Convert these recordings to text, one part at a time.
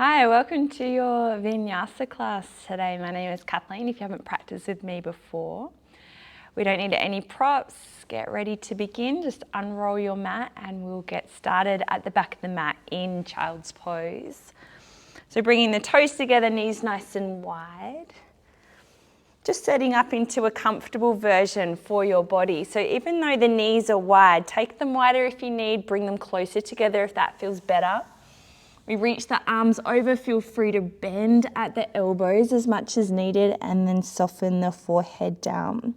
Hi, welcome to your Vinyasa class today. My name is Kathleen, if you haven't practiced with me before. We don't need any props. Get ready to begin. Just unroll your mat and we'll get started at the back of the mat in child's pose. So bringing the toes together, knees nice and wide. Just setting up into a comfortable version for your body. So even though the knees are wide, take them wider if you need, bring them closer together if that feels better. We reach the arms over, feel free to bend at the elbows as much as needed and then soften the forehead down.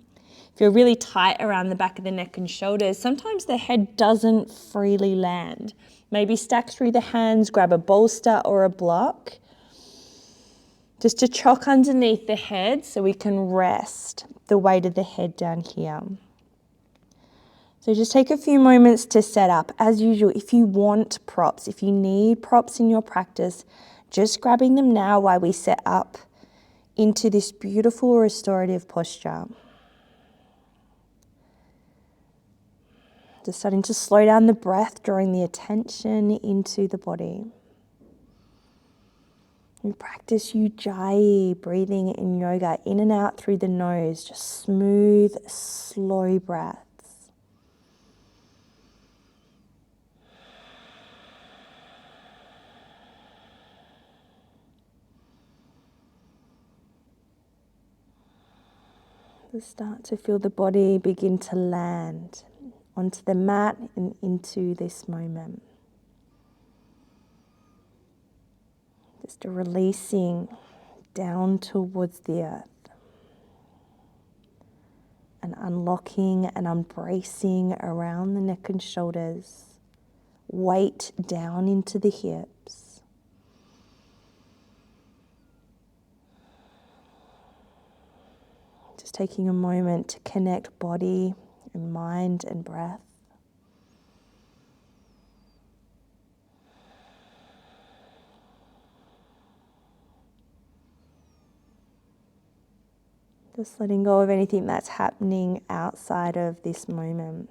If you're really tight around the back of the neck and shoulders, sometimes the head doesn't freely land. Maybe stack through the hands, grab a bolster or a block. Just to chock underneath the head so we can rest the weight of the head down here. So just take a few moments to set up. As usual, if you want props, if you need props in your practice, just grabbing them now while we set up into this beautiful restorative posture. Just starting to slow down the breath, drawing the attention into the body. We practice Ujjayi, breathing in yoga, in and out through the nose, just smooth, slow breaths. Just start to feel the body begin to land onto the mat and into this moment. Just a releasing down towards the earth. And unlocking and embracing around the neck and shoulders. Weight down into the hips. Just taking a moment to connect body and mind and breath. Just letting go of anything that's happening outside of this moment.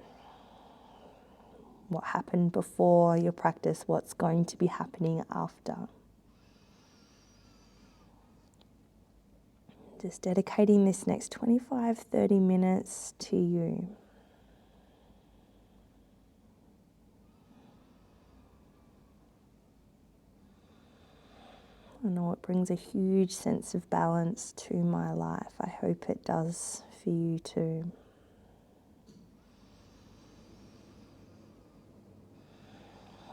What happened before your practice, what's going to be happening after. Just dedicating this next 25-30 minutes to you. I know it brings a huge sense of balance to my life. I hope it does for you too.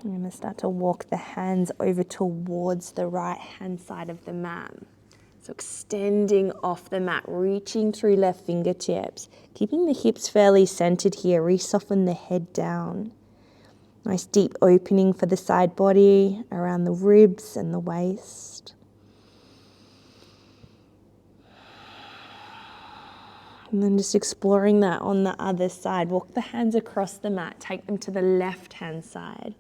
I'm going to start to walk the hands over towards the right hand side of the mat. So extending off the mat, reaching through left fingertips, keeping the hips fairly centered here, re-soften the head down. Nice deep opening for the side body, around the ribs and the waist. And then just exploring that on the other side. Walk the hands across the mat, take them to the left hand side.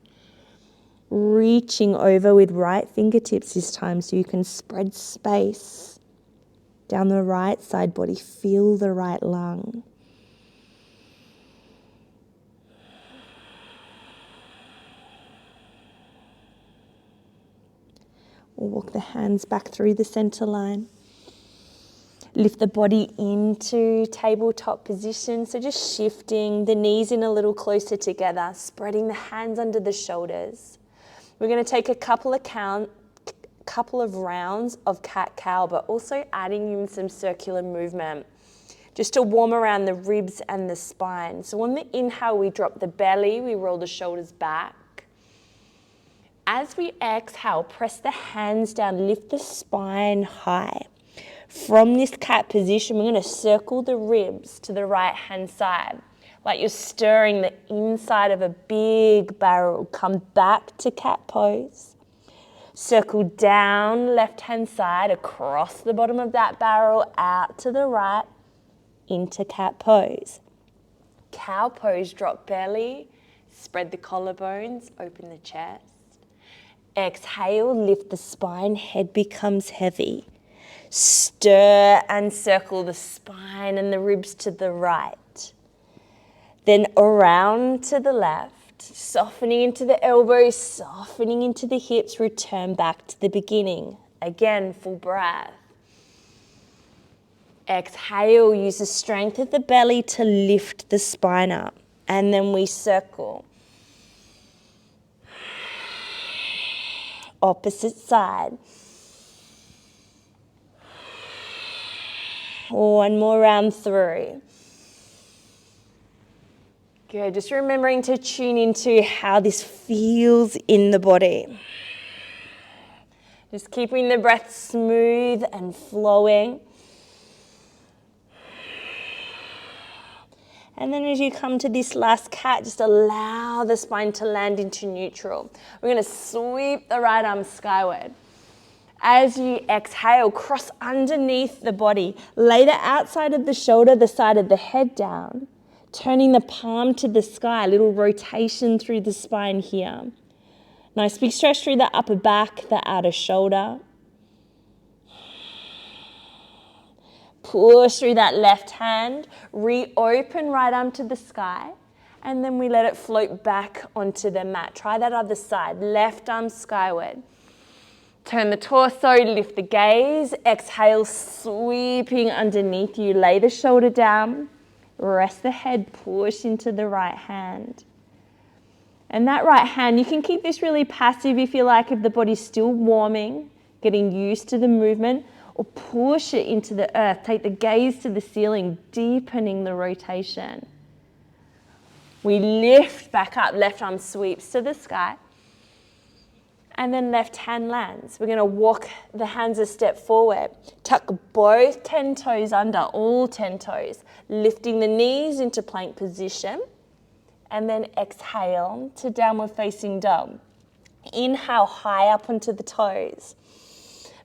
Reaching over with right fingertips this time so you can spread space down the right side body. Feel the right lung. Walk the hands back through the center line. Lift the body into tabletop position. So just shifting the knees in a little closer together, spreading the hands under the shoulders. We're going to take a couple of rounds of cat-cow, but also adding in some circular movement just to warm around the ribs and the spine. So on the inhale, we drop the belly, we roll the shoulders back. As we exhale, press the hands down, lift the spine high. From this cat position, we're going to circle the ribs to the right hand side. Like you're stirring the inside of a big barrel. Come back to cat pose. Circle down left hand side across the bottom of that barrel, out to the right, into cat pose. Cow pose, drop belly, spread the collarbones, open the chest. Exhale, lift the spine, head becomes heavy. Stir and circle the spine and the ribs to the right. Then around to the left. Softening into the elbows, softening into the hips, return back to the beginning. Again, full breath. Exhale, use the strength of the belly to lift the spine up. And then we circle. Opposite side. One more round through. Good, just remembering to tune into how this feels in the body. Just keeping the breath smooth and flowing. And then as you come to this last cat, just allow the spine to land into neutral. We're going to sweep the right arm skyward. As you exhale, cross underneath the body. Lay the outside of the shoulder, the side of the head down. Turning the palm to the sky, a little rotation through the spine here. Nice big stretch through the upper back, the outer shoulder. Push through that left hand, reopen right arm to the sky, and then we let it float back onto the mat. Try that other side, left arm skyward. Turn the torso, lift the gaze, exhale, sweeping underneath you. Lay the shoulder down. Rest the head, push into the right hand. And that right hand, you can keep this really passive if you like, if the body's still warming, getting used to the movement, or push it into the earth. Take the gaze to the ceiling, deepening the rotation. We lift back up, left arm sweeps to the sky. And then left hand lands. We're going to walk the hands a step forward. Tuck both 10 toes under, all 10 toes. Lifting the knees into plank position. And then exhale to downward facing dog. Inhale high up onto the toes.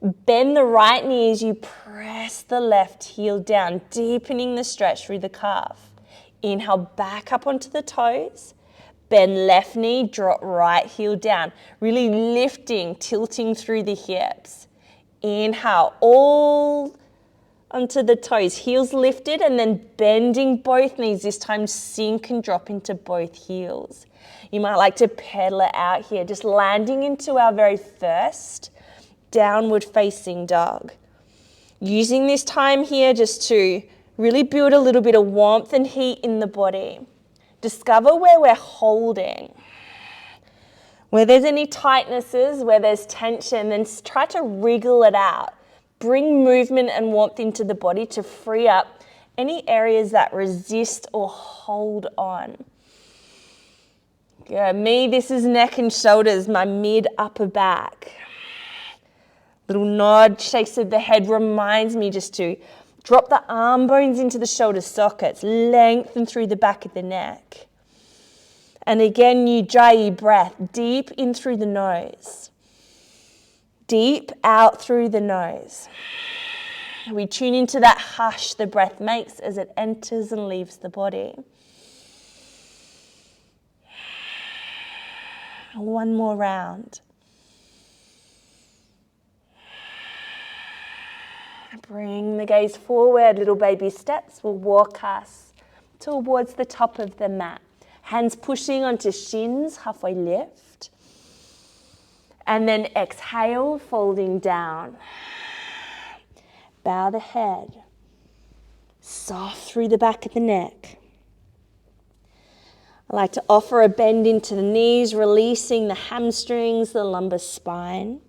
Bend the right knee as you press the left heel down, deepening the stretch through the calf. Inhale back up onto the toes. Bend left knee, drop right heel down. Really lifting, tilting through the hips. Inhale, all onto the toes. Heels lifted and then bending both knees. This time sink and drop into both heels. You might like to pedal it out here. Just landing into our very first downward facing dog. Using this time here just to really build a little bit of warmth and heat in the body. Discover where we're holding. Where there's any tightnesses, where there's tension, then try to wriggle it out. Bring movement and warmth into the body to free up any areas that resist or hold on. Good. Me, this is neck and shoulders, my mid upper back. Little nod, shakes of the head reminds me just to drop the arm bones into the shoulder sockets, lengthen through the back of the neck. And again, Ujjayi breath, deep in through the nose. Deep out through the nose. We tune into that hush the breath makes as it enters and leaves the body. One more round. Bring the gaze forward, little baby steps will walk us towards the top of the mat. Hands pushing onto shins, halfway lift. And then exhale, folding down. Bow the head. Soft through the back of the neck. I like to offer a bend into the knees, releasing the hamstrings, the lumbar spine.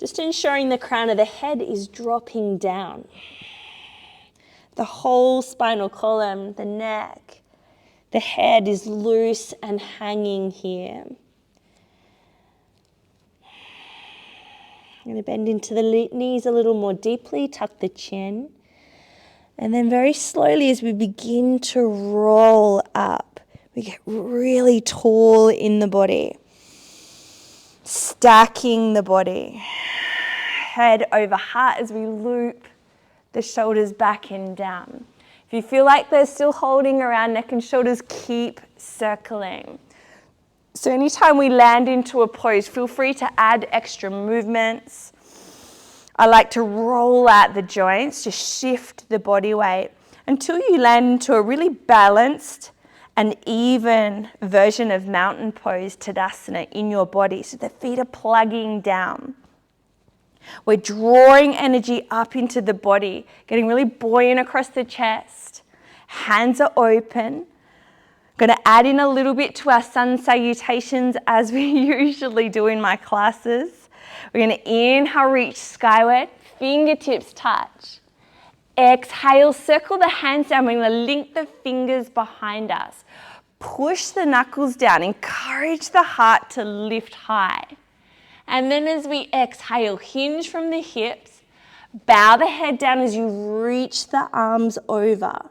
Just ensuring the crown of the head is dropping down. The whole spinal column, the neck, the head is loose and hanging here. I'm going to bend into the knees a little more deeply, tuck the chin. And then very slowly as we begin to roll up, we get really tall in the body. Stacking the body. Head over heart as we loop the shoulders back and down. If you feel like they're still holding around neck and shoulders, keep circling. So anytime we land into a pose, feel free to add extra movements. I like to roll out the joints, to shift the body weight until you land into a really balanced an even version of mountain pose, Tadasana, in your body. So the feet are plugging down. We're drawing energy up into the body, getting really buoyant across the chest. Hands are open. Going to add in a little bit to our sun salutations as we usually do in my classes. We're going to inhale, reach skyward, fingertips touch. Exhale, circle the hands down. We're going to link the fingers behind us. Push the knuckles down. Encourage the heart to lift high. And then as we exhale, hinge from the hips. Bow the head down as you reach the arms over.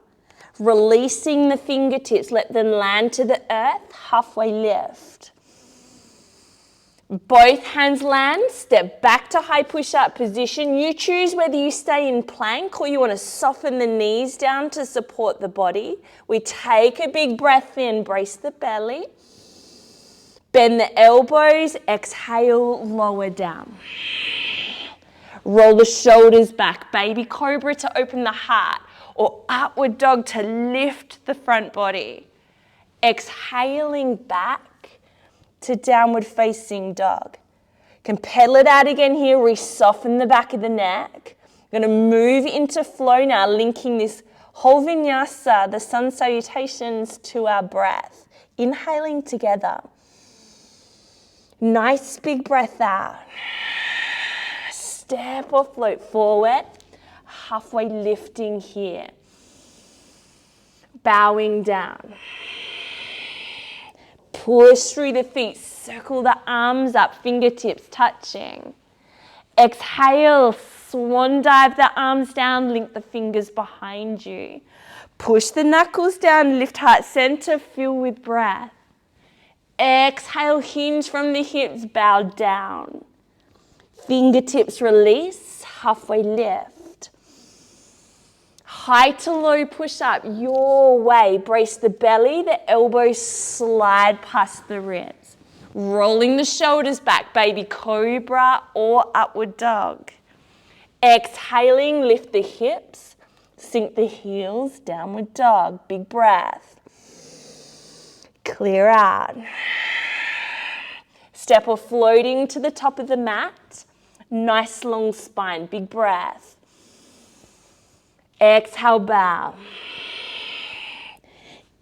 Releasing the fingertips, let them land to the earth, halfway lift. Both hands land, step back to high push-up position. You choose whether you stay in plank or you want to soften the knees down to support the body. We take a big breath in, brace the belly. Bend the elbows, exhale, lower down. Roll the shoulders back, baby cobra to open the heart, or upward dog to lift the front body. Exhaling back to downward facing dog. Can pedal it out again here, re-soften the back of the neck. We're going to move into flow now, linking this whole vinyasa, the sun salutations, to our breath. Inhaling together. Nice big breath out. Step or float forward. Halfway lifting here. Bowing down. Push through the feet. Circle the arms up, fingertips touching. Exhale, swan dive the arms down, link the fingers behind you. Push the knuckles down, lift heart center, fill with breath. Exhale, hinge from the hips, bow down. Fingertips release, halfway lift. High to low push up, your way. Brace the belly, the elbows slide past the ribs. Rolling the shoulders back, baby cobra or upward dog. Exhaling, lift the hips, sink the heels, downward dog. Big breath. Clear out. Step or floating to the top of the mat. Nice long spine, big breath. Exhale, bow.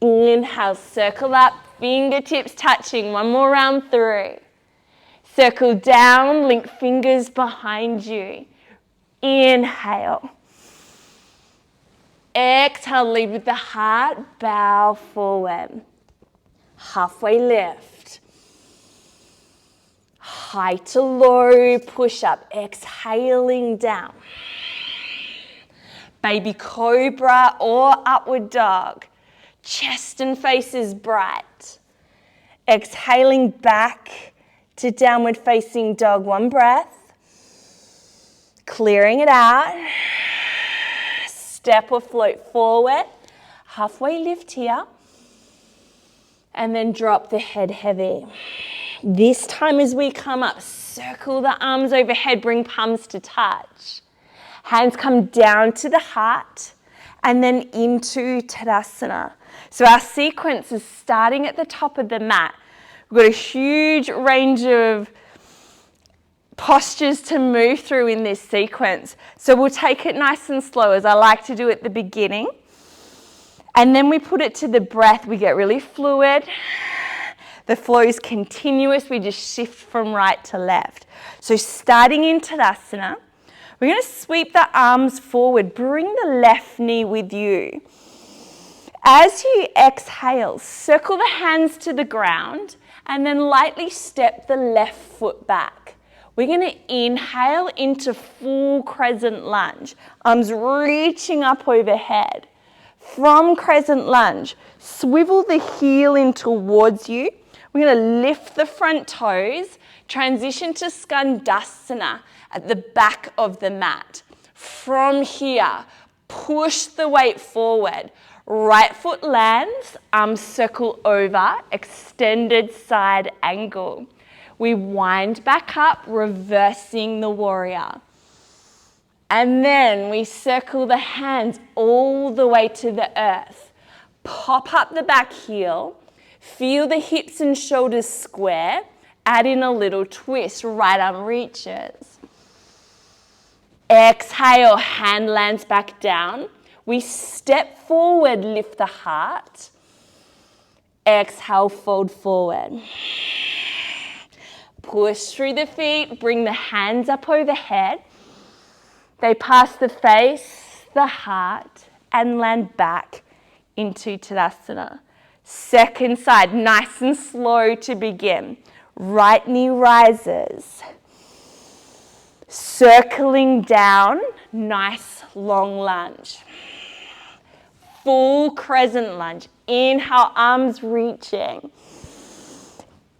Inhale, circle up, fingertips touching. One more round through. Circle down, link fingers behind you. Inhale. Exhale, lead with the heart, bow forward. Halfway lift. High to low push up, exhaling down. Baby cobra or upward dog. Chest and face is bright. Exhaling back to downward facing dog. One breath. Clearing it out. Step or float forward. Halfway lift here. And then drop the head heavy. This time as we come up, circle the arms overhead, bring palms to touch. Hands come down to the heart and then into Tadasana. So our sequence is starting at the top of the mat. We've got a huge range of postures to move through in this sequence. So we'll take it nice and slow, as I like to do at the beginning. And then we put it to the breath. We get really fluid. The flow is continuous. We just shift from right to left. So starting in Tadasana, we're going to sweep the arms forward. Bring the left knee with you. As you exhale, circle the hands to the ground and then lightly step the left foot back. We're going to inhale into full crescent lunge. Arms reaching up overhead. From crescent lunge, swivel the heel in towards you. We're going to lift the front toes, transition to Skandasana at the back of the mat. From here, push the weight forward. Right foot lands, arms circle over, extended side angle. We wind back up, reversing the warrior. And then we circle the hands all the way to the earth. Pop up the back heel. Feel the hips and shoulders square. Add in a little twist. Right arm reaches. Exhale, hand lands back down. We step forward, lift the heart. Exhale, fold forward. Push through the feet, bring the hands up overhead. They pass the face, the heart, and land back into Tadasana. Second side, nice and slow to begin. Right knee rises. Circling down, nice long lunge. Full crescent lunge. Inhale, arms reaching.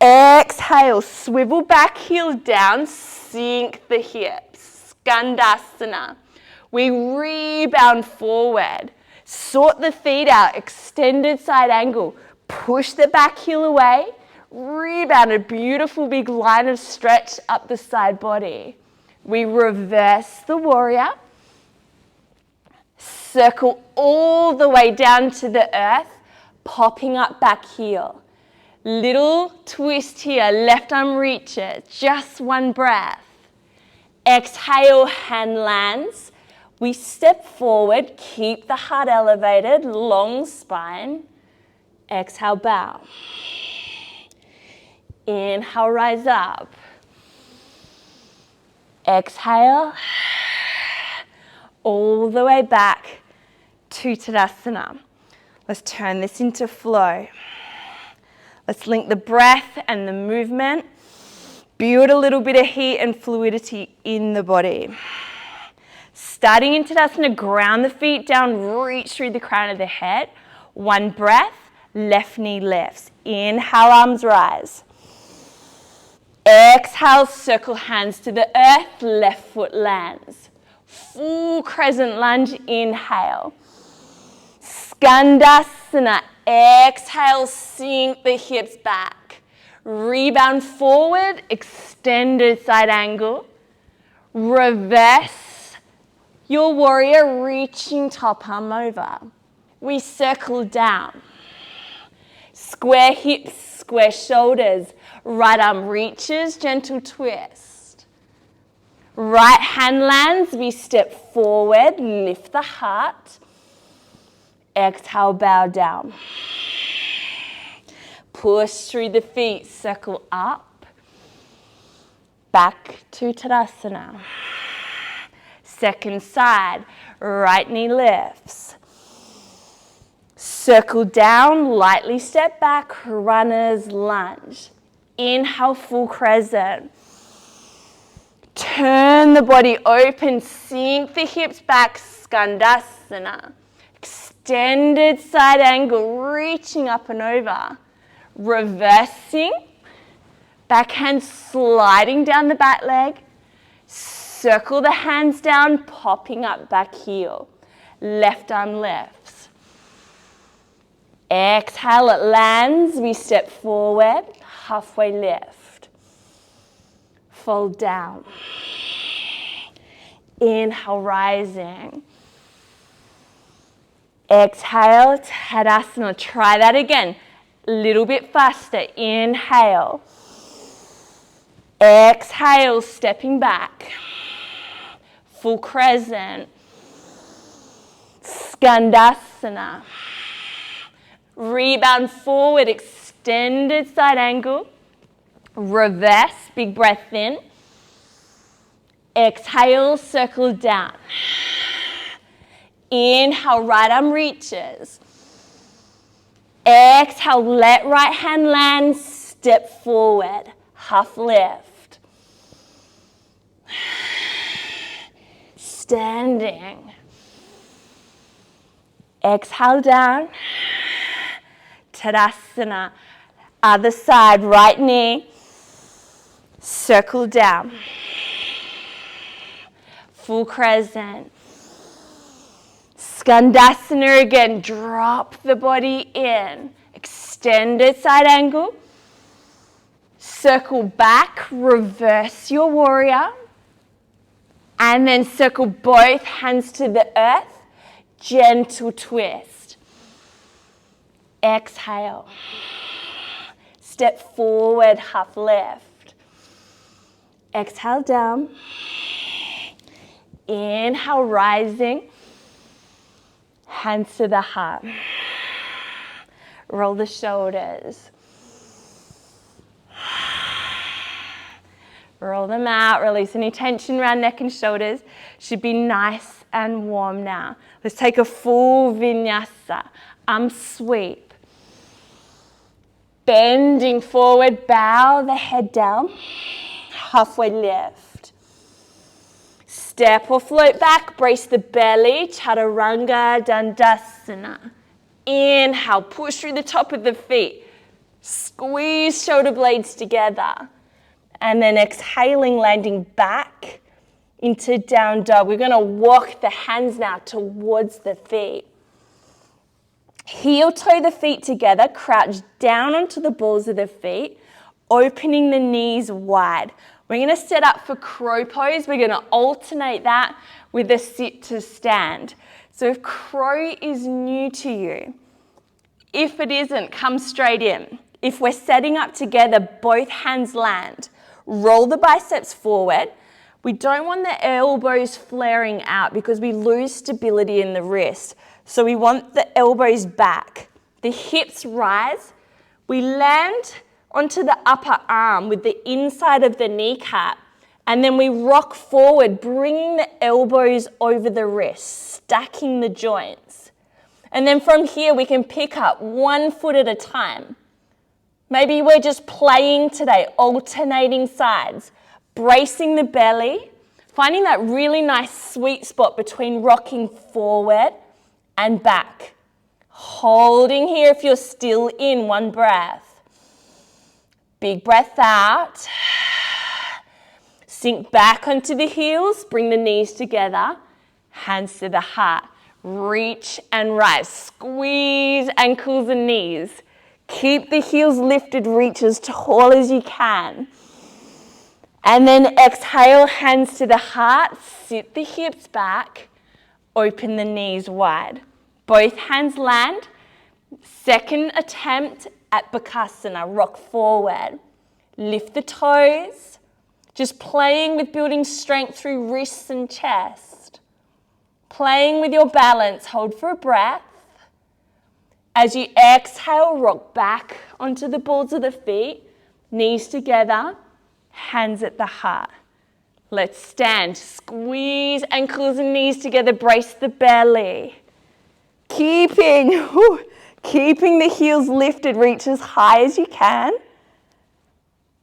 Exhale, swivel back heel down, sink the hips. Skandasana. We rebound forward. Sort the feet out, extended side angle. Push the back heel away. Rebound, a beautiful big line of stretch up the side body. We reverse the warrior. Circle all the way down to the earth, popping up back heel. Little twist here, left arm reaches, just one breath. Exhale, hand lands. We step forward, keep the heart elevated, long spine. Exhale, bow. Inhale, rise up. Exhale, all the way back to Tadasana. Let's turn this into flow. Let's link the breath and the movement. Build a little bit of heat and fluidity in the body. Starting in Tadasana, ground the feet down, reach through the crown of the head. One breath, left knee lifts. Inhale, arms rise. Exhale, circle hands to the earth, left foot lands. Full crescent lunge, inhale. Skandasana, exhale, sink the hips back. Rebound forward, extended side angle. Reverse your warrior, reaching top arm over. We circle down. Square hips, square shoulders. Right arm reaches, gentle twist. Right hand lands, we step forward, lift the heart. Exhale, bow down. Push through the feet, circle up. Back to Tadasana. Second side, right knee lifts. Circle down, lightly step back, runner's lunge. Inhale, full crescent. Turn the body open, sink the hips back, Skandasana. Extended side angle, reaching up and over. Reversing, back hand sliding down the back leg. Circle the hands down, popping up back heel. Left arm lifts. Exhale, it lands. We step forward, halfway lift. Fold down. Inhale, rising. Exhale, Tadasana. Try that again. A little bit faster. Inhale. Exhale, stepping back. Full crescent. Skandasana. Rebound forward, extended side angle. Reverse, big breath in. Exhale, circle down. Inhale, right arm reaches. Exhale, let right hand land, step forward, half lift. Standing. Exhale down. Tadasana. Other side, right knee. Circle down. Full crescent. Skandasana again. Drop the body in. Extended side angle. Circle back. Reverse your warrior. And then circle both hands to the earth. Gentle twist. Exhale. Step forward, half lift. Exhale down. Inhale, rising. Hands to the heart. Roll the shoulders. Roll them out, release any tension around neck and shoulders. Should be nice and warm now. Let's take a full vinyasa. Sweep. Bending forward, bow the head down. Halfway lift. Step or float back, brace the belly. Chaturanga Dandasana. Inhale, push through the top of the feet. Squeeze shoulder blades together. And then exhaling, landing back into down dog. We're going to walk the hands now towards the feet. Heel toe the feet together, crouch down onto the balls of the feet, opening the knees wide. We're going to set up for crow pose. We're going to alternate that with a sit to stand. So if crow is new to you, if it isn't, come straight in. If we're setting up together, both hands land. Roll the biceps forward. We don't want the elbows flaring out because we lose stability in the wrist. So we want the elbows back. The hips rise. We land onto the upper arm with the inside of the kneecap. And then we rock forward, bringing the elbows over the wrists, stacking the joints. And then from here, we can pick up 1 foot at a time. Maybe we're just playing today, alternating sides, bracing the belly, finding that really nice sweet spot between rocking forward and back. Holding here if you're still in, 1 breath. Big breath out. Sink back onto the heels, bring the knees together, hands to the heart. Reach and rise, squeeze ankles and knees. Keep the heels lifted, reach as tall as you can. And then exhale, hands to the heart, sit the hips back, open the knees wide. Both hands land. Second attempt at Bakasana, rock forward. Lift the toes, just playing with building strength through wrists and chest. Playing with your balance, hold for a breath. As you exhale, rock back onto the balls of the feet, knees together, hands at the heart. Let's stand, squeeze ankles and knees together, brace the belly. Keeping the heels lifted, reach as high as you can.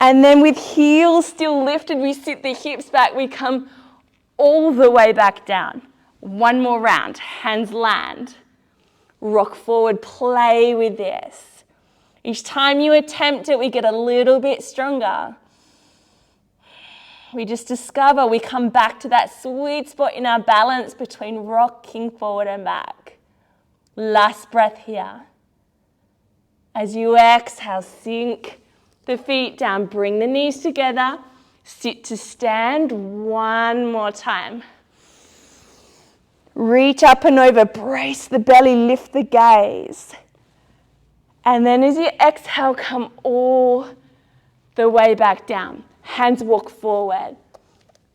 And then with heels still lifted, we sit the hips back, we come all the way back down. 1 more round, hands land. Rock forward, play with this. Each time you attempt it, we get a little bit stronger. We just discover we come back to that sweet spot in our balance between rocking forward and back. Last breath here. As you exhale, sink the feet down, bring the knees together, sit to stand 1 more time. Reach up and over, brace the belly, lift the gaze. And then as you exhale, come all the way back down. Hands walk forward.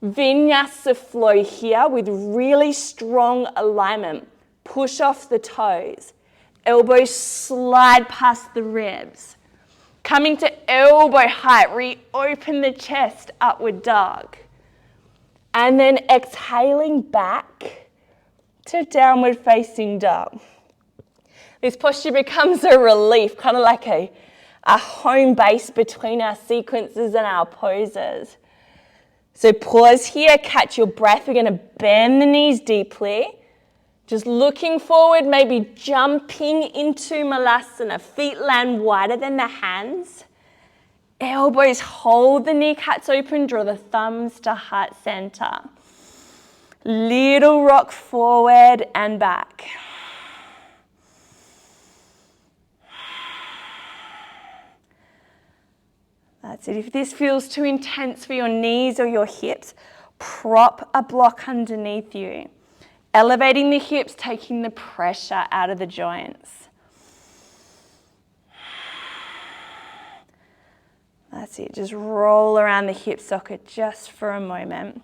Vinyasa flow here with really strong alignment. Push off the toes. Elbows slide past the ribs. Coming to elbow height, reopen the chest, upward dog. And then exhaling back to downward facing dog. This posture becomes a relief, kind of like a home base between our sequences and our poses. So pause here, catch your breath. We're going to bend the knees deeply. Just looking forward, maybe jumping into Malasana. Feet land wider than the hands. Elbows hold the kneecaps open, draw the thumbs to heart center. Little rock forward and back. That's it. If this feels too intense for your knees or your hips, prop a block underneath you. Elevating the hips, taking the pressure out of the joints. That's it, just roll around the hip socket just for a moment.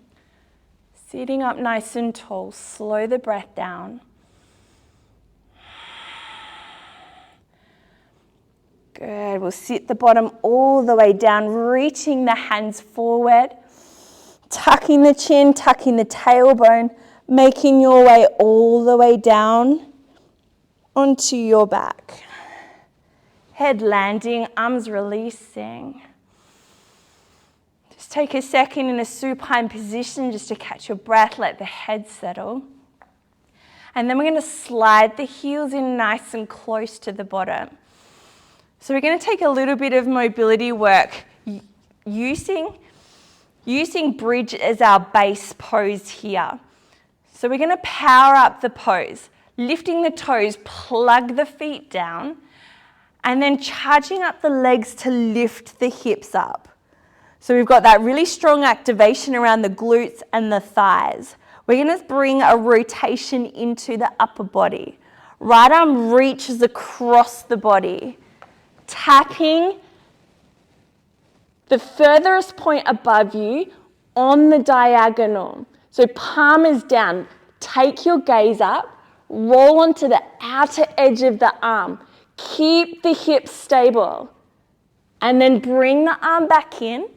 Sitting up nice and tall, slow the breath down. Good, we'll sit the bottom all the way down, reaching the hands forward, tucking the chin, tucking the tailbone, making your way all the way down onto your back. Head landing, arms releasing. Just take a second in a supine position just to catch your breath, let the head settle. And then we're going to slide the heels in nice and close to the bottom. So we're going to take a little bit of mobility work using bridge as our base pose here. So we're going to power up the pose, lifting the toes, plug the feet down, and then charging up the legs to lift the hips up. So we've got that really strong activation around the glutes and the thighs. We're going to bring a rotation into the upper body. Right arm reaches across the body, tapping the furthest point above you on the diagonal. So palm is down. Take your gaze up, roll onto the outer edge of the arm. Keep the hips stable. And then bring the arm back in.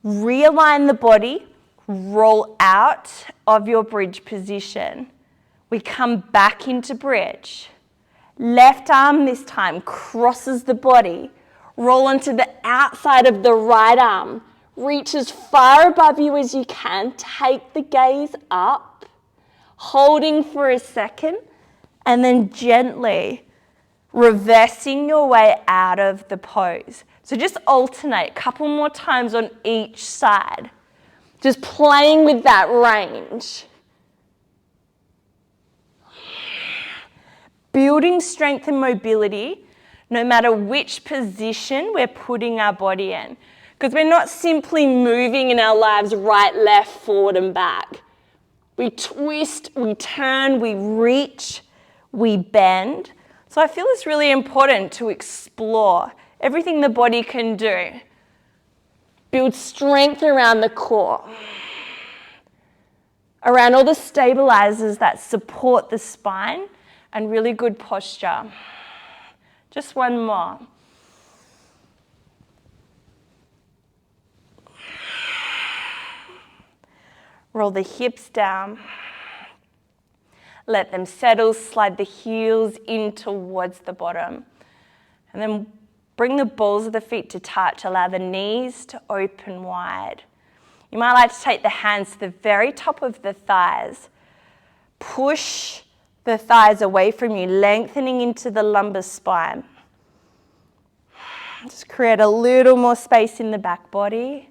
Realign the body, roll out of your bridge position. We come back into bridge. Left arm this time crosses the body. Roll onto the outside of the right arm. Reach as far above you as you can. Take the gaze up, holding for a second, and then gently reversing your way out of the pose. So just alternate a couple more times on each side. Just playing with that range. Building strength and mobility no matter which position we're putting our body in. Because we're not simply moving in our lives right, left, forward and back. We twist, we turn, we reach, we bend. So I feel it's really important to explore everything the body can do. Build strength around the core, around all the stabilizers that support the spine, and really good posture. Just one more. Roll the hips down. Let them settle, slide the heels in towards the bottom. And then bring the balls of the feet to touch. Allow the knees to open wide. You might like to take the hands to the very top of the thighs. Push the thighs away from you, lengthening into the lumbar spine. Just create a little more space in the back body.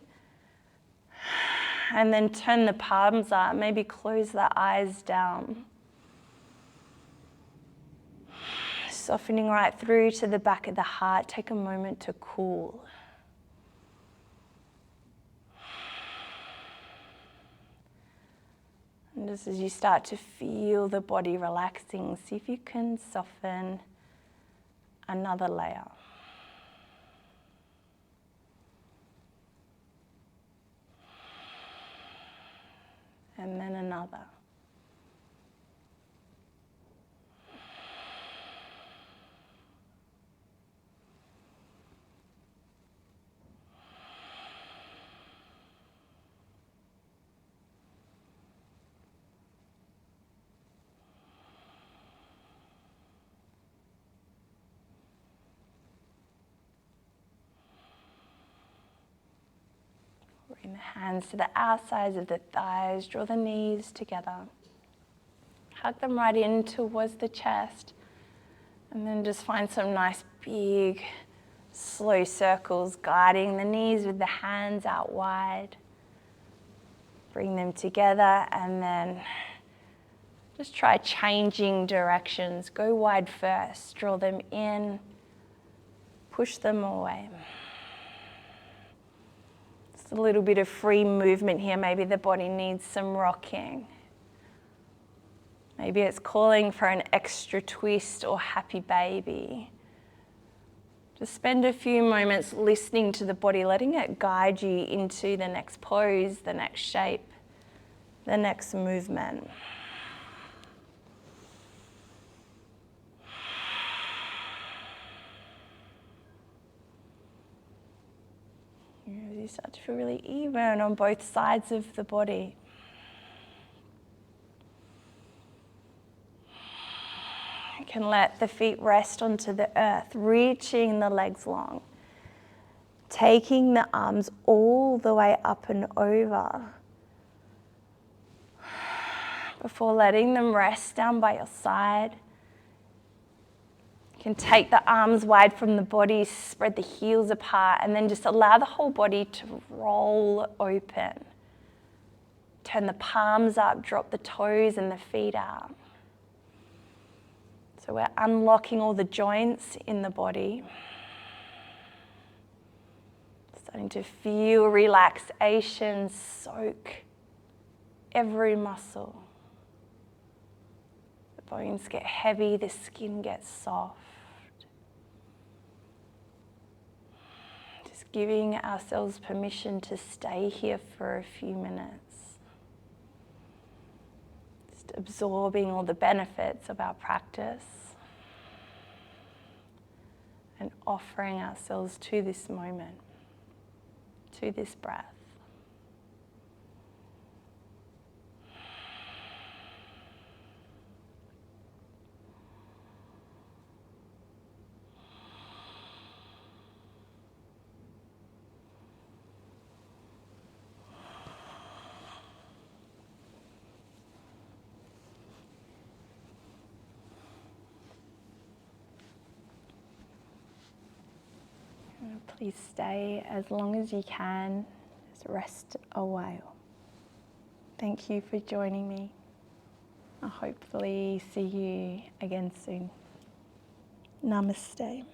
And then turn the palms up, maybe close the eyes down. Softening right through to the back of the heart. Take a moment to cool. And just as you start to feel the body relaxing, see if you can soften another layer. And then another. Bring the hands to the outsides of the thighs, draw the knees together. Hug them right in towards the chest. And then just find some nice big, slow circles, guiding the knees with the hands out wide. Bring them together and then just try changing directions. Go wide first, draw them in, push them away. A little bit of free movement here. Maybe the body needs some rocking. Maybe it's calling for an extra twist or happy baby. Just spend a few moments listening to the body, letting it guide you into the next pose, the next shape, the next movement. You start to feel really even on both sides of the body. You can let the feet rest onto the earth, reaching the legs long. Taking the arms all the way up and over before letting them rest down by your side. You can take the arms wide from the body, spread the heels apart, and then just allow the whole body to roll open. Turn the palms up, drop the toes and the feet out. So we're unlocking all the joints in the body. Starting to feel relaxation soak every muscle. The bones get heavy, the skin gets soft. Just giving ourselves permission to stay here for a few minutes. Just absorbing all the benefits of our practice and offering ourselves to this moment, to this breath. Please stay as long as you can. Just rest a while. Thank you for joining me. I'll hopefully see you again soon. Namaste.